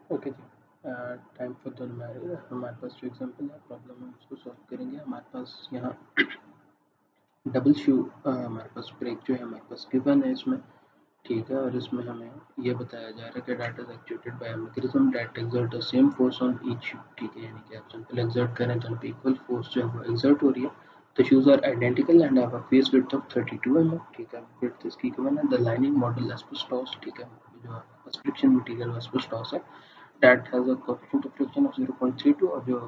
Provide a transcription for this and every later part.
Okay जी, time for the numerical. हमारे पास जो एग्जांपल है प्रॉब्लम हम उसको सॉल्व करेंगे। हमारे पास यहाँ डबल शू हमारे पास ब्रेक जो है हमारे पास गिवन है इसमें, ठीक है। और इसमें हमें ये बताया जा रहा है कि that is actuated by a mechanism that exert the same force on each shoe, ठीक है। यानी कि आप सिंपल एक्सर्ट करें तो उन पे इक्वल फोर्स जो है वो एक्सर्ट हो रही है। The shoes are identical and have a face width of 32 mm, ठीक है। विड्थ इसकी गिवन है। द लाइनिंग मॉडल एस्बेस्टॉस, ठीक है, जो फ्रिक्शन मटेरियल एस्बेस्टॉस है, that has a coefficient of friction of 0.32 और जो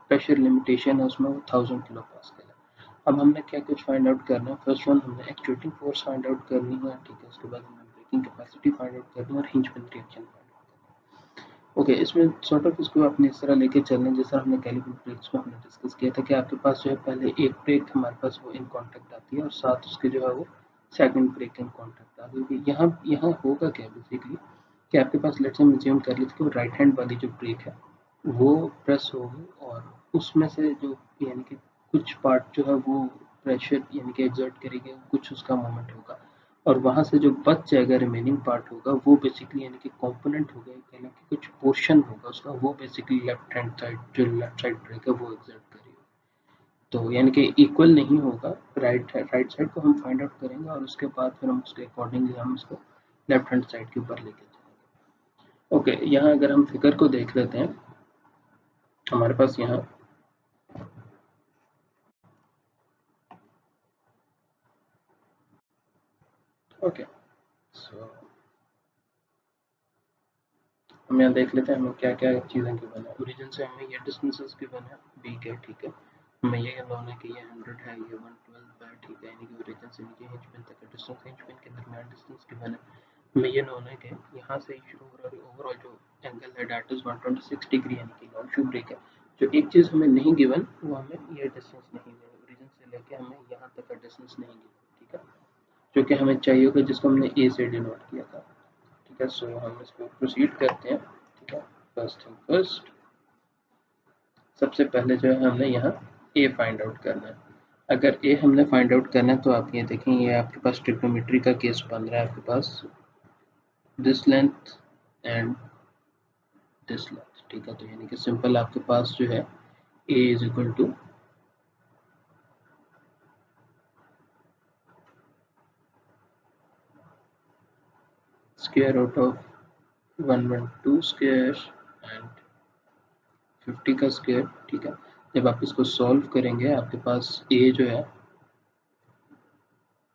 प्रेशर लिमिटेशन है उसमें वो 1000 किलो पास्कल है। अब हमने क्या कुछ फाइंड आउट करना है। फर्स्ट वन हमने एक्चुएटिंग फोर्स फाइंड आउट करनी है, ठीक है। उसके बाद हमने ब्रेकिंग कैपेसिटी फाइंड आउट करनी है और hinge pin reaction find out करनी है। ओके, इसमें सॉर्ट ऑफ इसको अपने इस तरह लेके चलने जैसा हमने कैलिपर ब्रेक्स में हमने डिस्कस किया था कि आपके पास जो है पहले एक ब्रेक हमारे पास वो इन कॉन्टैक्ट आती है और साथ उसके जो है वो सेकंड ब्रेक इन कॉन्टैक्ट आ गई। यहाँ यहाँ होगा क्या बेसिकली कि आपके पास लेट्स हम अज्यूम कर लेते हैं कि वो राइट हैंड वाली जो ब्रेक है वो प्रेस होगी और उसमें से जो यानी कि कुछ पार्ट जो है वो प्रेशर यानी कि एग्जर्ट करेगी, कुछ उसका मोमेंट होगा और वहां से जो बच जाएगा रिमेनिंग पार्ट होगा वो बेसिकली यानी कि कंपोनेंट होगा, यानी कि कुछ पोर्शन होगा उसका, वो बेसिकली लेफ्ट हैंड साइड जो लेफ्ट साइड ब्रेक है वो एग्जर्ट करेगी। तो यानी कि इक्वल नहीं होगा। राइट साइड को हम फाइंड आउट करेंगे और उसके बाद फिर हम उसके अकॉर्डिंगली हम इसको लेफ्ट हैंड साइड के ऊपर लेके चलेंगे। ओके, यहाँ अगर हम फिगर को देख लेते हैं हमारे पास यहाँ ओके, सो हम यहाँ देख लेते हैं हमें क्या क्या चीज़ें गिवन है। ओरिजिन से हमें ये डिस्टेंसेस गिवन है बी के, ठीक है। हमें ये नोन है कि ये 100 है, ये 112 है, ठीक है। यानी कि ओरिजिन से नीचे हिंज पिन तक का डिस्टेंस, हिंज पिन के दरमियान डिस्टेंस गिवन है। हमें ये नोन है कि यहाँ से ओवरऑल जो एंगल है दैट इज 126 डिग्री, यानी कि नॉन शू ब्रेक है। जो एक चीज़ हमें नहीं गिवन वो हमें ये डिस्टेंस नहीं गिवन, ओरिजिन से लेके हमें यहाँ तक का डिस्टेंस नहीं गिवन, ठीक है, जो कि हमें चाहिए होगा जिसको हमने ए से डिनोट किया था, ठीक है। सो हम इसको प्रोसीड करते हैं, ठीक है। फर्स्ट थिंग फर्स्ट, सबसे पहले जो है हमने यहाँ ए फाइंड आउट करना है। अगर ए हमने फाइंड आउट करना है तो आप ये देखें, ये आपके पास ट्रिग्नोमेट्री का केस बन रहा है आपके पास this length and this length, ठीक है। तो यानी कि सिंपल आपके पास जो है a is equal to square root of 112 square and 50 का स्क्वायर, ठीक है। जब आप इसको सॉल्व करेंगे आपके पास ए जो है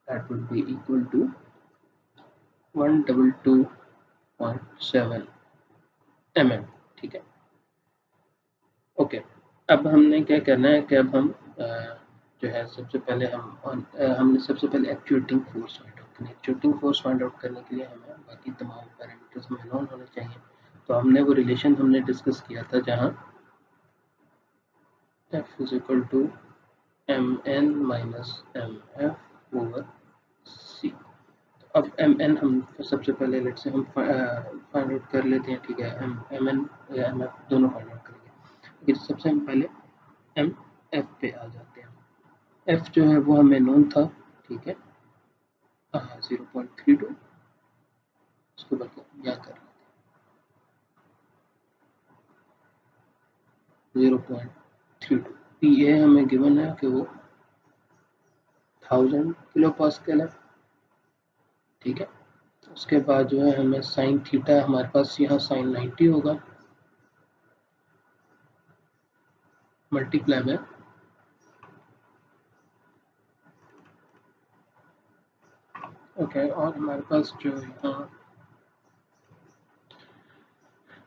that would be equal to 122.7 mm, ठीक है। ओके, अब हमने क्या करना है कि अब हम जो है सबसे पहले हमने सबसे पहले एक्चुएटिंग फोर्स फाइंड आउट करना है। एक्चुएटिंग फोर्स फाइंड आउट करने के लिए हमें बाकी तमाम पैरामीटर्स में नोन होने चाहिए। तो हमने वो रिलेशन हमने डिस्कस किया था जहाँ F is equal to M n minus m f over c. अब एम एन हम सबसे पहले लेट से हम फाइंड आउट कर लेते हैं, ठीक है। एम एन या एम एफ दोनों फाइंड आउट करेंगे, लेकिन सबसे हम पहले एम एफ पे आ जाते हैं। एफ जो है वो हमें नोन था, ठीक है, 0.32, उसको बल्कि यहाँ कर लेते 0.32। पी ए हमें गिवन है कि वो 1000 किलो पास्कल है, ठीक है। उसके बाद जो है हमें साइन थीटा हमारे पास यहाँ साइन 90 होगा मल्टीप्लाई में ओके। और हमारे पास जो यहाँ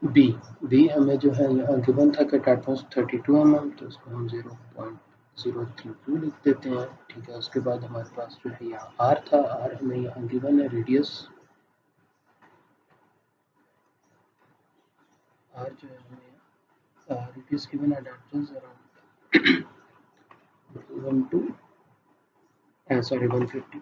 बी बी हमें जो है यहाँ गिवन था कि डेट वाज 32 mm, तो उसको हम 0.032 लिख देते हैं, ठीक है। उसके बाद हमारे पास जो है यहाँ आर था, आर हमें यहाँ गिवन है रेडियस, आर जो है हमें रेडियस गिवन है डेट इज अराउंड 150,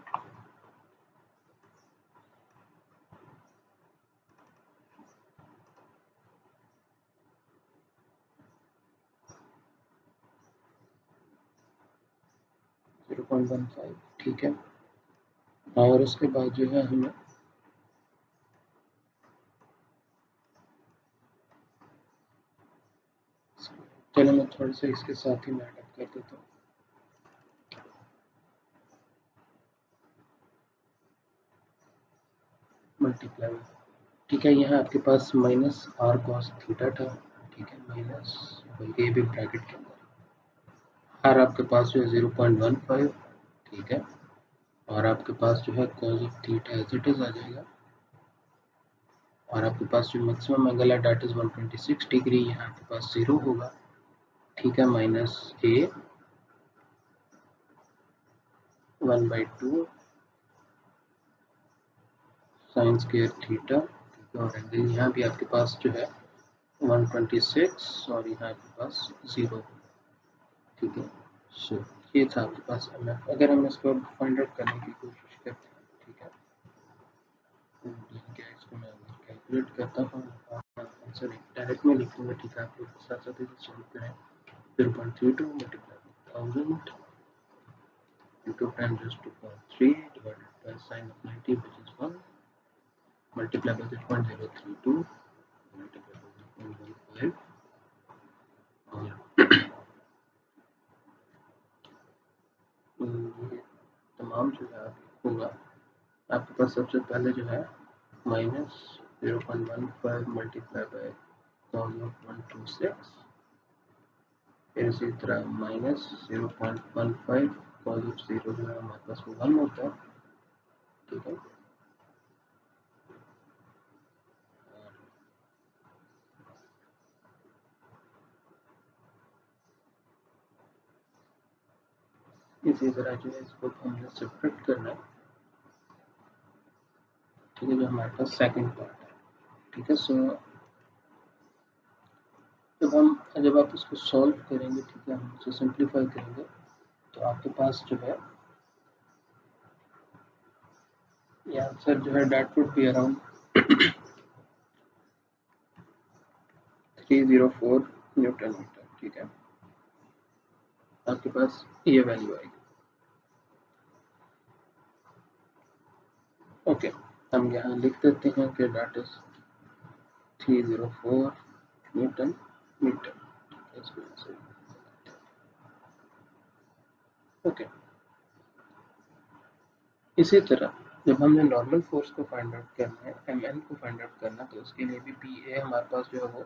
0.15, ठीक है। और उसके बाद जो है हमें चलो मैं थोड़ा सा इसके साथ ही मैं अटैक कर देता हूँ। मल्टीप्लाई, ठीक है, यहाँ आपके पास माइनस आर कॉस थीटा था, ठीक है, माइनस, बल्कि ये भी ब्रैकेट के अंदर, आर आपके पास जो है 0.15, ठीक है, और आपके पास जो है cos of theta as it is आ जाएगा, और आपके पास जो मैक्सिमम एंगल है डेट इज 126 डिग्री, यहाँ आपके पास 0 होगा, ठीक है, minus a 1/2 sine square theta, ठीक है, और एंगल यहाँ भी आपके पास जो है 126 और यहाँ आपके पास 0, ठीक है। सो ये था आपके पास एम एफ। अगर हम इसको फाइंड आउट करने की कोशिश करते हैं, ठीक है, ठीक है, इसको मैं कैलकुलेट करता हूँ, आंसर डायरेक्ट में लिख लूँगा, ठीक है, आप लोग साथ साथ इसे सॉल्व करें। 0.32 multiply 1000 into 10 raised to power 3 divided by sine of 90 which is 1 multiply by 0.032 multiply by 0.15 और ये तमाम जो है होगा आपके पास सबसे पहले जो है minus 0.15 multiply by cos of 126, फिर इसी तरह माइनस 0.15 कॉस ऑफ 0 जो है हमारे पास 1 होता है, ठीक है, इसी तरह जो है इसको हमने सब्ट्रैक्ट करना है, ठीक है, जो हमारे पास सेकंड पार्ट है, ठीक है। सो जब आप इसको सॉल्व करेंगे, ठीक है, हम इसे सिंप्लीफाई करेंगे, तो आपके पास जो है ये आंसर जो है that would be around 304 newton metre, ठीक है, आपके पास ये वैल्यू आएगी। ओके, हम यहाँ लिख देते हैं कि that is 304 newton metre, okay. इसी तरह जब हमने नॉर्मल फोर्स को फाइंड आउट करना है, एम एन को फाइंड आउट करना, तो उसके लिए भी पी ए हमारे पास जो है वो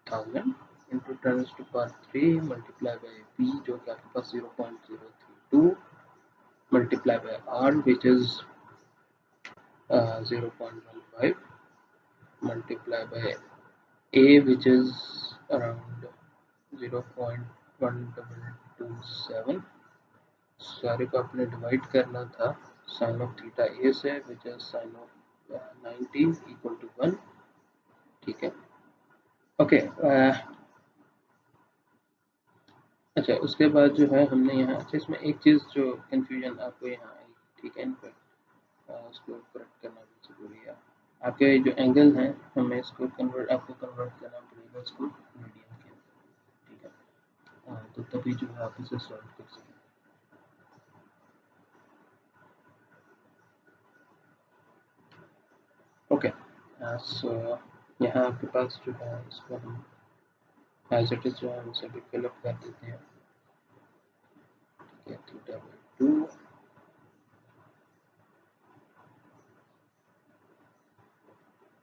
1000 into 10 to power 3 multiply by P जो कि आपके पास 0.032 multiply by R which is 0.15 multiply by A which is around 0.1227, सारे को आपने डिवाइड करना था साइन ऑफ थीटा ए से which is sine of 90 equal to 1, ठीक है, ओके। अच्छा, उसके बाद जो है हमने यहाँ, अच्छा इसमें एक चीज़ जो कंफ्यूजन आपको यहाँ आई, ठीक है, इन पर उसको करेक्ट करना भी जरूरी है। आपके जो एंगल हैं हमें इसको आपको कन्वर्ट करना पड़ेगा इसको मीडियन के अंदर, ठीक है, तो तभी जो है आप इसे सॉल्व कर सकें। ओके, सो यहाँ आपके पास जो है इसको हम एज इट इज जो है हम सभी फिलअप कर देते हैं, ठीक है, theta by 2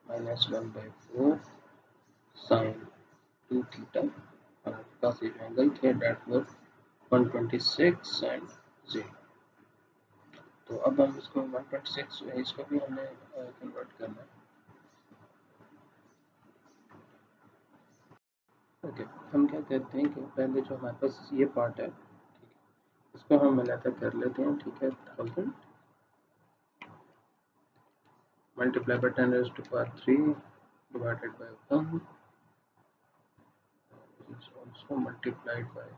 minus 1/4 sine 2 theta, और आपके पास ये जो एंगल थे डेट वाज 126 एंड 0। तो अब हम इसको 126 जो है इसको भी हमने कन्वर्ट करना है, ओके। हम क्या कहते हैं कि पहले जो हमारे पास ये पार्ट है, ठीक है, इसको हम मिलाकर कर लेते हैं, ठीक है, 1000 multiply by 10 raised to power 3 divided by 1 is also multiplied by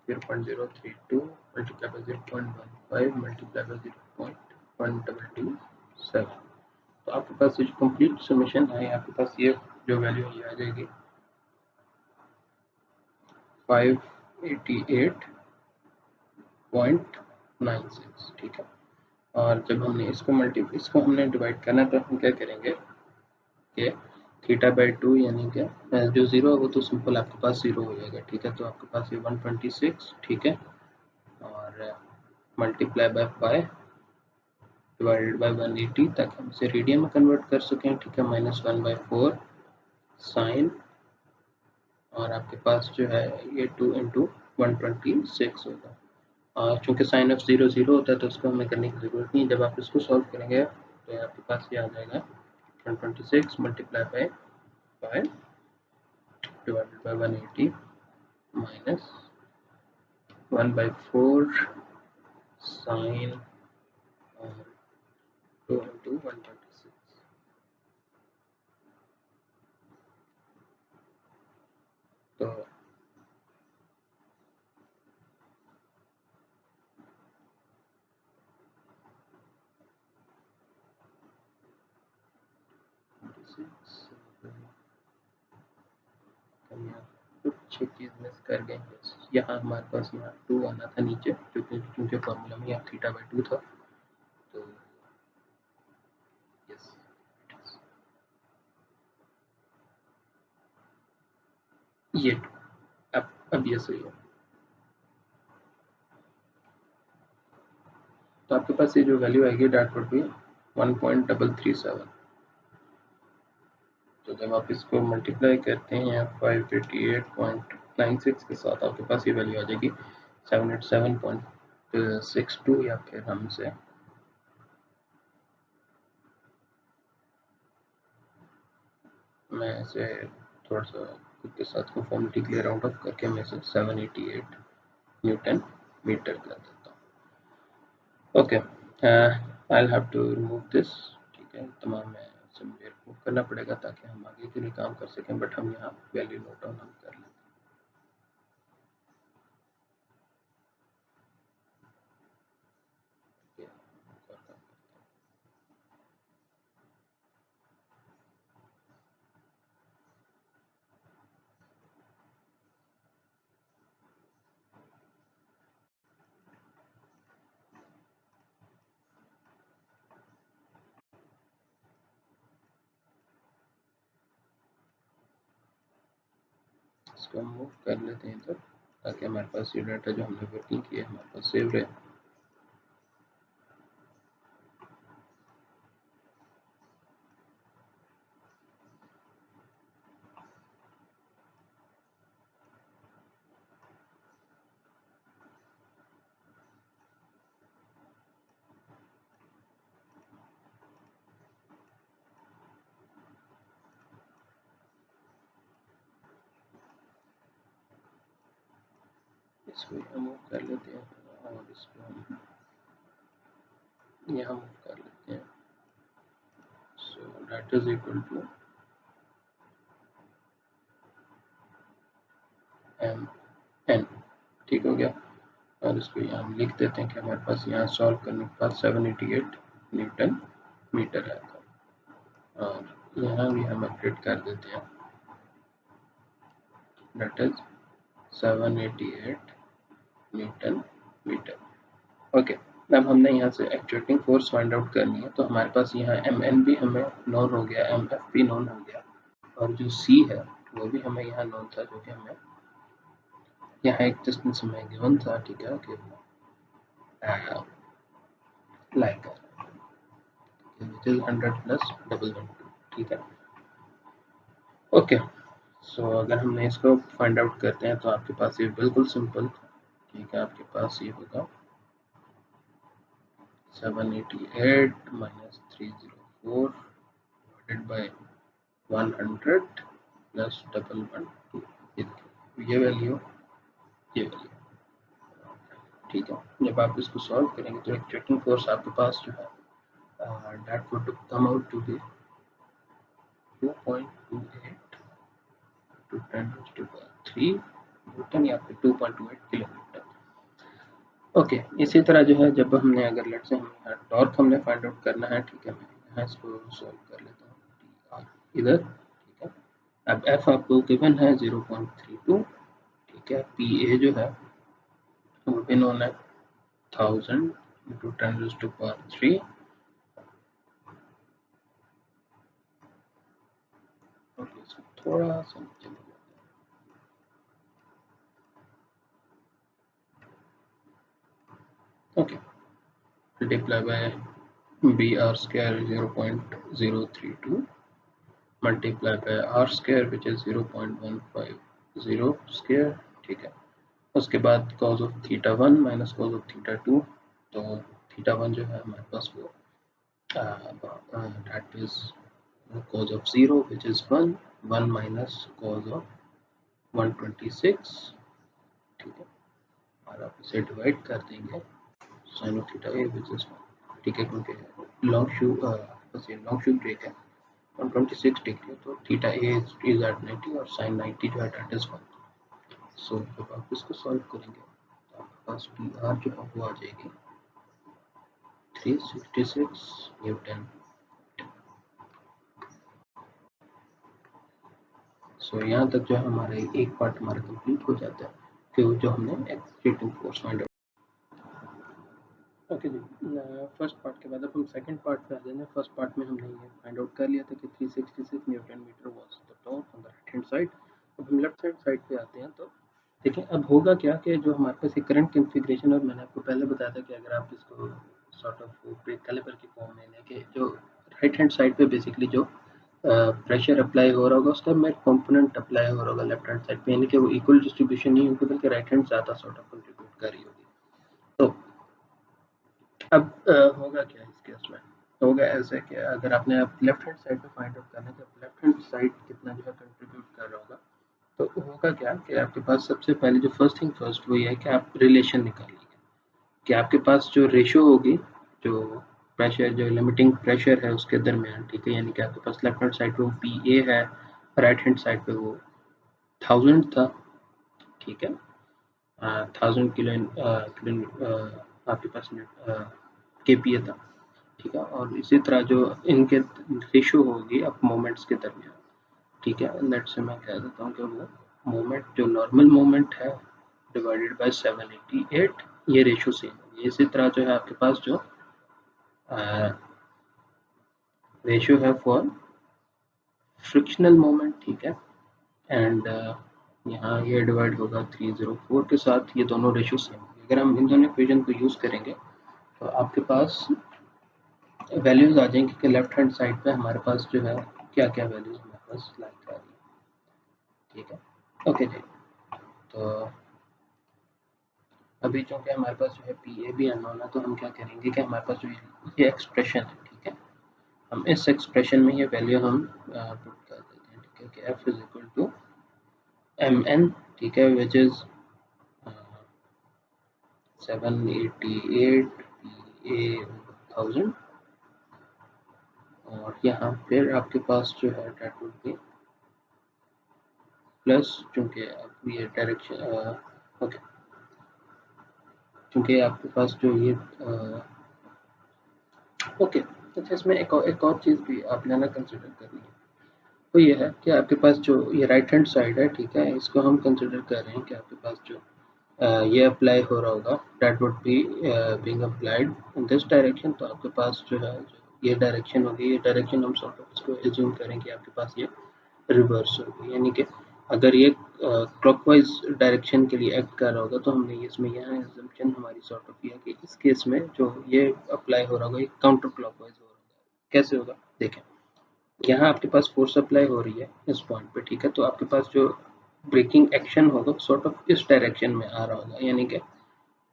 0.032 multiplied by 0.15 multiplied by 0.127। तो आपके पास ये जो कंप्लीट समेशन है, आपके पास ये जो वैल्यू ये आ जाएगी 588.96, ठीक है। और जब हमने इसको हमने डिवाइड करना है, तो हम क्या करेंगे कि थीटा बाई 2 यानी क्या जो 0 है वो तो सिंपल आपके पास 0 हो जाएगा, ठीक है। तो आपके पास ये 126, ठीक है, और multiply by pi divided by 180 ताकि हम इसे रेडियन में कन्वर्ट कर सकें, ठीक है। -1/4 साइन, और आपके पास जो है ये 2 इंटू 126 होगा। और चूँकि साइन ऑफ 0 0 होता है तो उसको हमें करने की ज़रूरत नहीं है। जब आप इसको सॉल्व करेंगे तो आपके पास ये आ जाएगा 126 multiply by pi divided by 180 minus 1/4 sine और 2 इंटू 126। तो हम यहाँ कुछ चीज़ मिस कर गए हैं। यहाँ हमारे पास यहाँ 2 आना था नीचे, क्योंकि फॉर्मूला में यहाँ थीटा बाई 2 था। तो यस, ये अब ये सही है। तो आपके पास ये जो वैल्यू आएगी डैट वुड बी 1.337। तो जब आप इसको मल्टीप्लाई करते हैं 588.96 के साथ आपके पास ये वैल्यू आ जाएगी 787.62, या फिर हमसे मैं इसे थोड़ा सा खुद के साथ कंफर्मिटी क्लियर आउट ऑफ करके मैं इसे 788 न्यूटन मीटर कर देता हूँ। Okay, I have to remove this, ठीक है। तमाम में इसे मुझे रिमूव करना पड़ेगा ताकि हम आगे के लिए काम कर सकें, बट हम यहाँ वैल्यू नोट डाउन हम कर लेते हैं। इसको हम मूव कर लेते हैं इधर, ताकि हमारे पास ये डाटा जो हमने वर्किंग किया है हमारे पास सेव रहे। इसको यहाँ मूव कर लेते हैं और इसको हम यहाँ मूव कर लेते हैं। So that is equal to M N, ठीक हो गया। और इसको यहाँ हम लिख देते हैं कि हमारे पास यहाँ सॉल्व करने के बाद 788 न्यूटन मीटर आया था, और यहाँ भी हम अपडेट कर देते हैं, that is 788 newton metre. Okay, अब हमने यहाँ से एक्चुएटिंग फोर्स फाइंड आउट करनी है। तो हमारे पास यहाँ एम एन भी हमें नोन हो गया, एम एफ भी नोन हो गया, और जो सी है वो भी हमें यहाँ नोन था, जो कि हमें यहाँ एक डिस्टेंस हमें गिवन था, ठीक है, कि लाइक विच इज 100 प्लस 112, ठीक है। ओके, सो अगर हमने इसको फाइंड आउट करते हैं तो आपके पास ये बिल्कुल सिंपल, ठीक है, आपके पास ये होगा 788 माइनस 304 डिवाइडेड बाय 100 प्लस 112, ये वैल्यू, ये वैल्यू, ठीक है। जब आप इसको सॉल्व करेंगे तो एक्चुएटिंग फोर्स आपके पास जो है that would come out to be 2.28 to 10 raised to power 3 Newton, या फिर 2.28 किलोमीटर। ओके, इसी तरह जो है जब हमने अगर लेट से हम यहाँ टॉर्क हमने फाइंड आउट करना है, ठीक है, मैं यहाँ इसको सॉल्व कर लेता हूँ इधर, ठीक है। अब एफ आपको गिवन है 0.32, ठीक है। पी ए जो है वो भी नोन है 1000 इंटू 10 raised to power 3, थोड़ा सा नीचे ले जाते हैं। Okay, multiply by B R square 0.032 multiply by R square which is 0.150 square, ठीक है। उसके बाद cos of theta 1 minus cos of theta 2, तो थीटा 1 जो है हमारे पास वो that is cos of 0 which is 1 minus cos of 126, ठीक है। और आप इसे डिवाइड कर देंगे sin of theta a which is 1, ठीक है, क्योंकि लॉन्ग शू बस ये लॉन्ग शू ब्रेक है 126 डिग्री, तो थीटा a is at 90 और sin 90 जो है that is 1। सो जब आप इसको सॉल्व करेंगे तो आपके पास पी आर जो है वो आ जाएगी 366 न्यूटन। सो यहाँ तक जो है हमारा एक पार्ट हमारा कंप्लीट हो जाता है कि जो हमने accelerating force find out. Okay जी, फर्स्ट पार्ट के बाद अब हम सेकंड पार्ट पे आ जाएंगे। फर्स्ट पार्ट में हमने ये फाइंड आउट कर लिया था कि 366 newton metre was the torque on the right hand side. अब हम लेफ्ट हैंड साइड पे आते हैं, तो देखिए अब होगा क्या कि जो हमारे पास एक करंट कॉन्फ़िगरेशन, और मैंने आपको पहले बताया था कि अगर आप इसको सॉर्ट ऑफ ब्रेक कैलिपर की फॉर्म में लेके जो राइट हैंड साइड पे बेसिकली जो प्रेशर अप्लाई हो रहा होगा उसका मैं कंपोनेंट अप्लाई हो रहा होगा लेफ्ट हैंड साइड पे, यानी कि वो इक्वल डिस्ट्रीब्यूशन नहीं होगी बल्कि राइट हैंड ज़्यादा सॉर्ट ऑफ कंट्रीब्यूट कर रही होगी। तो अब होगा क्या इस केस में, होगा ऐसे कि अगर आपने आप लेफ्ट हैंड साइड पे फाइंड आउट करना है कि लेफ्ट हैंड साइड कितना जो है कंट्रीब्यूट कर रहा होगा, तो होगा क्या कि आपके पास सबसे पहले जो फर्स्ट थिंग फर्स्ट वो ये है कि आप रिलेशन निकालिए कि आपके पास जो रेशियो होगी जो प्रेशर जो लिमिटिंग प्रेशर है उसके दरमियान, ठीक है, यानी कि आपके पास लेफ्ट हैंड साइड पे वो पी ए है, राइट हैंड साइड पे वो 1000 था, ठीक है, 1000 किलो आपके पास के पी ए था, ठीक है। और इसी तरह जो इनके रेशियो होगी अब मोमेंट्स के दरमियान, ठीक है, लेट से मैं कह देता हूँ कि वो मोमेंट जो नॉर्मल मोमेंट है डिवाइडेड बाय 788, ये रेशियो सेम होगी। इसी तरह जो है आपके पास जो रेशियो है फॉर फ्रिक्शनल मोमेंट, ठीक है, एंड यहाँ ये डिवाइड होगा 304 के साथ, ये दोनों रेशियो सेम होगी। अगर हम इन दोनों इक्वेशन को यूज़ करेंगे तो आपके पास वैल्यूज आ जाएंगी कि लेफ्ट हैंड साइड पे हमारे पास जो है क्या क्या वैल्यूज हमारे पास लाइक आ रही है, ठीक है। ओके जी, तो अभी चूंकि हमारे पास जो है पी ए भी अननोन है, तो हम क्या करेंगे कि हमारे पास जो ये एक्सप्रेशन है, ठीक है, हम इस एक्सप्रेशन में ये वैल्यू हम पुट कर देते हैं, ठीक है, कि F is equal to M N, ठीक है, विच इज 788 पी ए 1000, और यहाँ फिर आपके पास जो है डेट वुड बी प्लस, चूंकि अब ये डायरेक्शन ओके, चूंकि आपके पास जो ये ओके, अच्छा इसमें एक और चीज़ भी आपने ना कंसिडर करनी है, तो ये है कि आपके पास जो ये राइट हैंड साइड है, ठीक है, इसको हम कंसिडर कर रहे हैं कि आपके पास जो ये अप्लाई हो रहा होगा that would be being applied in this direction, तो आपके पास जो है जो ये डायरेक्शन होगी, ये डायरेक्शन हम सॉर्ट ऑफ इसको एज्यूम करें कि आपके पास ये रिवर्स होगी, यानी कि अगर ये क्लॉकवाइज डायरेक्शन के लिए एक्ट कर रहा होगा तो हमने इसमें यहाँ एजम्पशन हमारी सॉर्ट ऑफ किया कि इस केस में जो ये अप्लाई हो रहा होगा ये काउंटर क्लॉकवाइज हो रहा होगा। कैसे होगा देखें, यहाँ आपके पास फोर्स अप्लाई हो रही है इस पॉइंट पे, ठीक है, तो आपके पास जो ब्रेकिंग एक्शन होगा सॉर्ट ऑफ इस डायरेक्शन में आ रहा होगा, यानी कि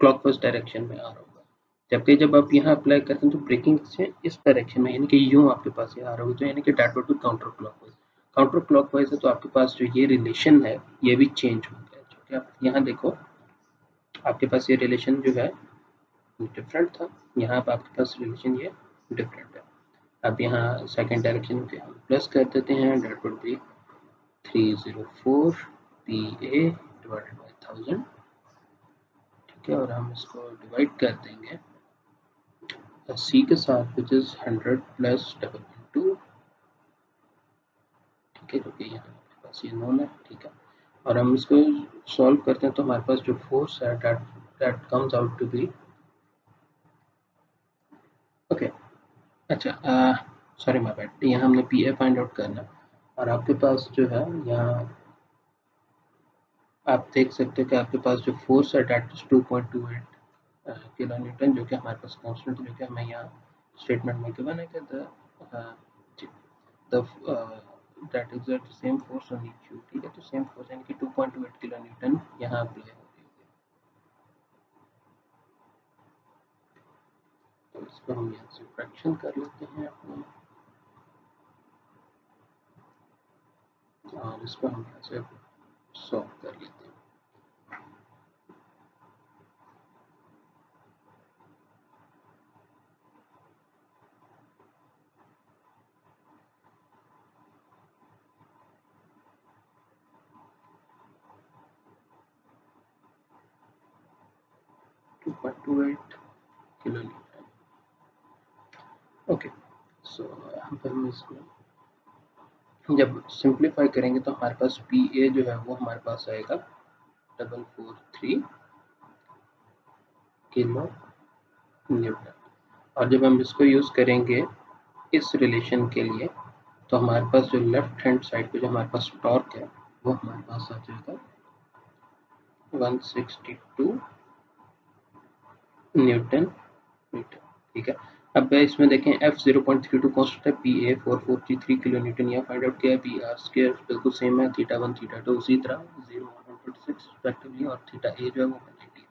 क्लॉकवाइज डायरेक्शन में आ रहा होगा, जबकि जब आप यहाँ अप्लाई करते हैं तो ब्रेकिंग से इस डायरेक्शन में, यानी कि यूं आपके पास ये आ रहा होगा, तो यानी कि that would be counter clockwise. Counter clockwise है तो आपके पास जो ये रिलेशन है ये भी चेंज हो गया, जो कि आप यहाँ देखो आपके पास ये रिलेशन जो है डिफरेंट था, यहाँ पर आपके पास रिलेशन ये डिफरेंट है। अब यहाँ सेकेंड डायरेक्शन पे हम प्लस कर देते हैं, that would be 304 P A divided by 1000, ठीक है, और हम इसको डिवाइड कर देंगे सी के साथ which is 100 plus double two, ठीक है, जो कि यहाँ आपके पास ये नोन है, ठीक है, और हम इसको सॉल्व करते हैं तो हमारे पास जो फोर्स है that comes out to be okay. अच्छा सॉरी माय बैड, यहाँ हमने पी ए फाइंड आउट करना, और आपके पास जो है यहाँ आप देख सकते हो कि आपके पास जो फोर्स है डेट इज 2.28 किलो न्यूटन, जो कि हमारे पास कांस्टेंट, जो कि हमें यहाँ स्टेटमेंट में गिवन है कि the that exert same force on each you, ठीक है। तो सेम फोर्स यानी कि 2.28 किलो न्यूटन यहाँ अप्लाई होगी। तो इसको हम यहाँ से फ्रैक्शन कर लेते हैं अपने, और इसको हम यहाँ से सॉल्व कर लेते हैं। 2.28 किलो न्यूटन। ओके, सो यहाँ पर हम इसमें जब सिंप्लीफाई करेंगे तो हमारे पास पी ए जो है वो हमारे पास आएगा 443 किलो न्यूटन। और जब हम इसको यूज़ करेंगे इस रिलेशन के लिए, तो हमारे पास जो लेफ्ट हैंड साइड पे जो हमारे पास टॉर्क है वो हमारे पास आ जाएगा 162 न्यूटन मीटर, ठीक है। अब इसमें देखें एफ 0.32 कॉन्स्टेंट है, पी ए 4433 किलो न्यूटन यहाँ फाइंड आउट किया है, पी आर स्क्वायर बिल्कुल सेम है, थीटा 1 थीटा 2 उसी तरह 0 126 रिस्पेक्टिवली, और थीटा ए जो है वो 180।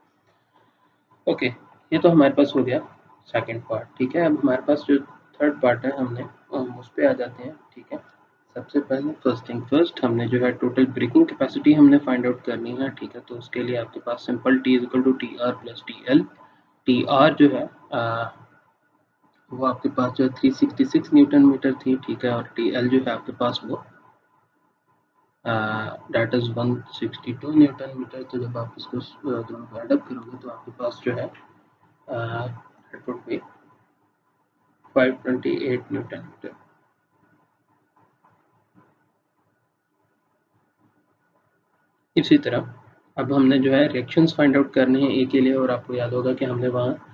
ओके, ये तो हमारे पास हो गया सेकंड पार्ट, ठीक है। अब हमारे पास जो थर्ड पार्ट है हमने हम उस पर आ जाते हैं, ठीक है। सबसे पहले फर्स्ट थिंग फर्स्ट, हमने जो है टोटल ब्रेकिंग कैपेसिटी हमने फाइंड आउट करनी है, ठीक है। तो उसके लिए आपके पास simple T is equal to T R plus T L. T R जो है वो आपके पास जो है 366 न्यूटन मीटर थी, ठीक है। और टी एल जो है आपके पास वो डेट इज 162 न्यूटन मीटर। तो जब आप इसको दोनों को एड अप करोगे तो आपके पास जो है it would be 528 newton metre. इसी तरह अब हमने जो है रिएक्शंस फाइंड आउट करने हैं ए के लिए, और आपको याद होगा कि हमने वहाँ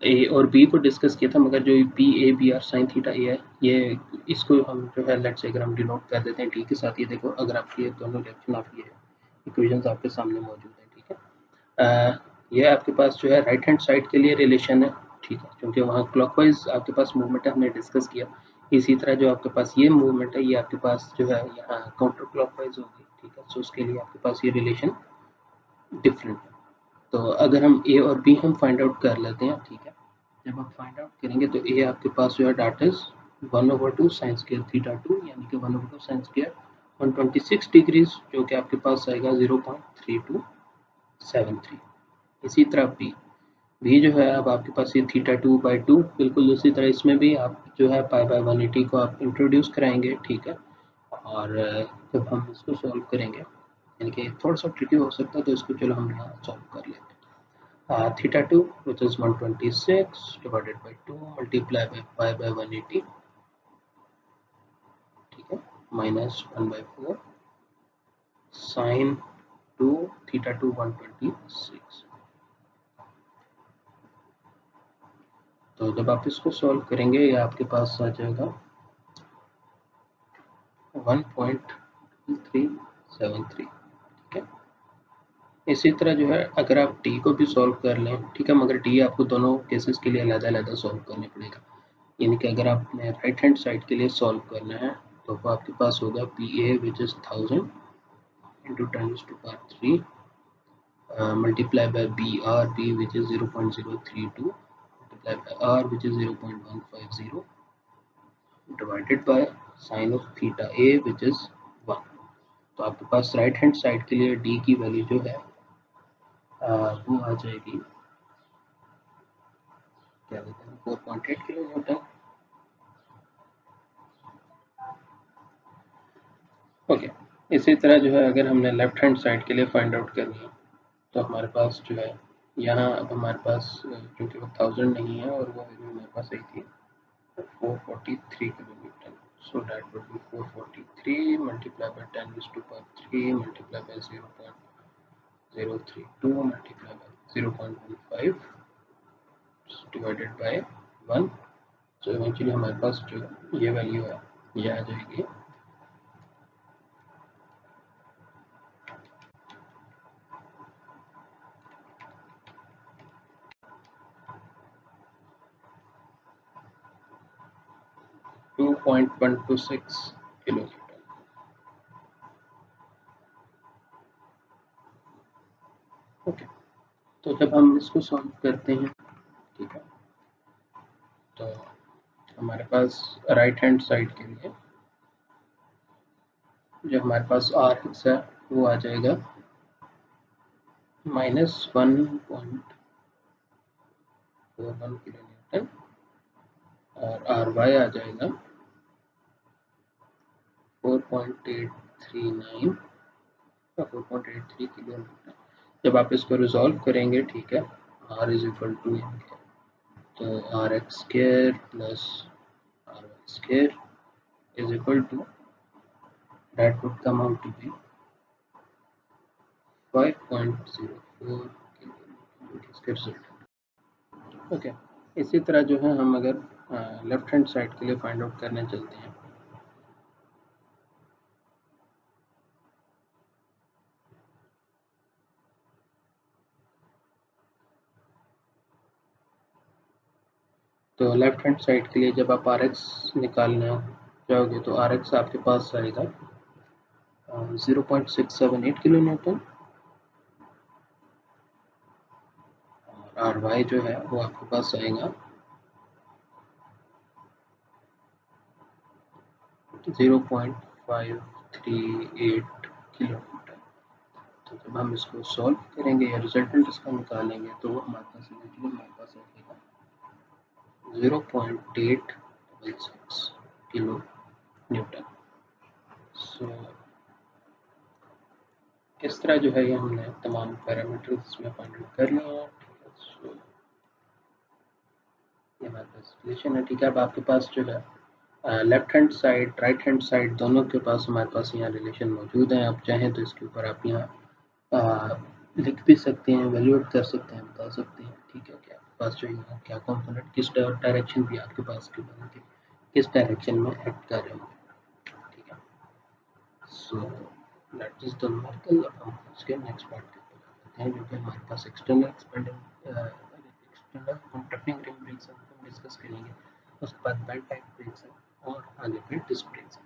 ए और बी को डिस्कस किया था, मगर जो P A B R sine theta A है, ये इसको हम जो है लेट्स से अगर हम डिनोट कर देते हैं टी के साथ, ये देखो अगर आपकी ये दोनों रिएक्शन आप ये इक्वेशंस आपके सामने मौजूद है, ठीक है। ये आपके पास जो है राइट हैंड साइड के लिए रिलेशन है, ठीक है, क्योंकि वहाँ क्लॉकवाइज आपके पास मूवमेंट है, हमने डिस्कस किया। इसी तरह जो आपके पास ये मूवमेंट है ये आपके पास जो है यहाँ काउंटर क्लॉकवाइज होगी, ठीक है। सो उसके लिए आपके पास ये रिलेशन डिफरेंट है। तो अगर हम ए और बी हम फाइंड आउट कर लेते हैं, ठीक है। जब आप फाइंड आउट करेंगे तो ए आपके पास जो है that is 1/2 sine square theta 2, यानी कि 1/2 साइन स्क्वायर 126 डिग्रीज, जो कि आपके पास आएगा 0.3273। इसी तरह बी जो है अब आपके पास ये थीटा 2/2, बिल्कुल उसी तरह इसमें भी आप जो है पाई बाय 180 को आप इंट्रोड्यूस कराएंगे, ठीक है। और जब हम इसको सॉल्व करेंगे, यानी कि थोड़ा सा ट्रिकी हो सकता है, तो इसको चलो हम यहाँ सॉल्व कर लेते हैं। Theta 2 which is 126 divided by 2 multiply by pi by 180, ठीक है, minus 1/4 sin 2 थीटा 2 126। तो जब आप इसको सॉल्व करेंगे ये आपके पास आ जाएगा 1.373, ठीक है। इसी तरह जो है अगर आप टी को भी सॉल्व कर लें, ठीक है, मगर टी आपको दोनों केसेस के लिए अलग-अलग सॉल्व करने पड़ेगा। यानी कि अगर आपने राइट हैंड साइड के लिए सॉल्व करना है तो वो आपके पास होगा P A which is 1000 into 10⁻³ multiply by B which is 0.032 multiply by R which is 0.150 divided by sin of theta A which is 1। तो आपके पास राइट हैंड साइड के लिए D की वैल्यू जो है वो आ जाएगी, क्या कहते हैं, 4.8 किलो न्यूटन। ओके, इसी तरह जो है अगर हमने लेफ्ट हैंड साइड के लिए फाइंड आउट करनी है तो हमारे पास जो है यहाँ अब हमारे पास क्योंकि वो 1000 नहीं है और वो वैल्यू हमारे पास आई थी 443 kilo Newton. So that would be 443 multiplied by 10⁻³ multiplied by 0.032 multiplied by 0.15 divided by 1। So eventually हमारे पास जो ये वैल्यू है ये आ जाएगी 2.126 किलो न्यूटन। ओके, तो जब हम इसको सॉल्व करते हैं, ठीक है, तो हमारे पास राइट हैंड साइड के लिए जो हमारे पास आर एक्स है वो आ जाएगा -1.41 किलो न्यूटन और आर वाई आ जाएगा 4.839 4.83 किलो न्यूटन। जब आप इसको रिजॉल्व करेंगे, ठीक है, R is equal to M K, तो R X square plus R Y square is equal to, that would come out to be 5.04 kilo इसके रिजल्ट। ओके, इसी तरह जो है हम अगर लेफ्ट हैंड साइड के लिए फाइंड आउट करने चलते हैं, तो लेफ्ट हैंड साइड के लिए जब आप आर एक्स निकालने जाओगे तो आर एक्स आपके पास आएगा 0.678 किलो न्यूटन और आर वाई जो है वो आपके पास आएगा 0.538 किलो न्यूटन। तो जब हम इसको सॉल्व करेंगे या रिजल्टेंट इसका निकालेंगे तो हमारे पास इवेंचुअली हमारे पास आएगा 0.866 किलो न्यूटन। सो इस तरह जो है ये हमने तमाम पैरामीटर्स इसमें फाइंड आउट कर लिए हैं। सो ये हमारे पास इक्वेशन है, ठीक है। अब आपके पास जो है left hand side right hand side दोनों के पास हमारे पास यहाँ रिलेशन मौजूद है। आप चाहें तो इसके ऊपर आप यहाँ लिख भी सकते हैं, वैल्यूएट कर सकते हैं, बता सकते हैं, ठीक है, कि आपके पास जो यहाँ क्या कॉम्पोनेंट किस डायरेक्शन भी आपके पास के बने थे, किस डायरेक्शन में एक्ट कर रहे होंगे, ठीक है। सो दैट इज द न्यूमेरिकल। अब हम इसके नेक्स्ट पार्ट के ऊपर आते हैं जो कि हमारे पास एक्सटर्नल कंडक्टिंग रिंग ब्रेक्स हम डिस्कस करेंगे। उसके बाद बेल टाइप ब्रेक्स और आगे फिर डिस्क ब्रेक्स।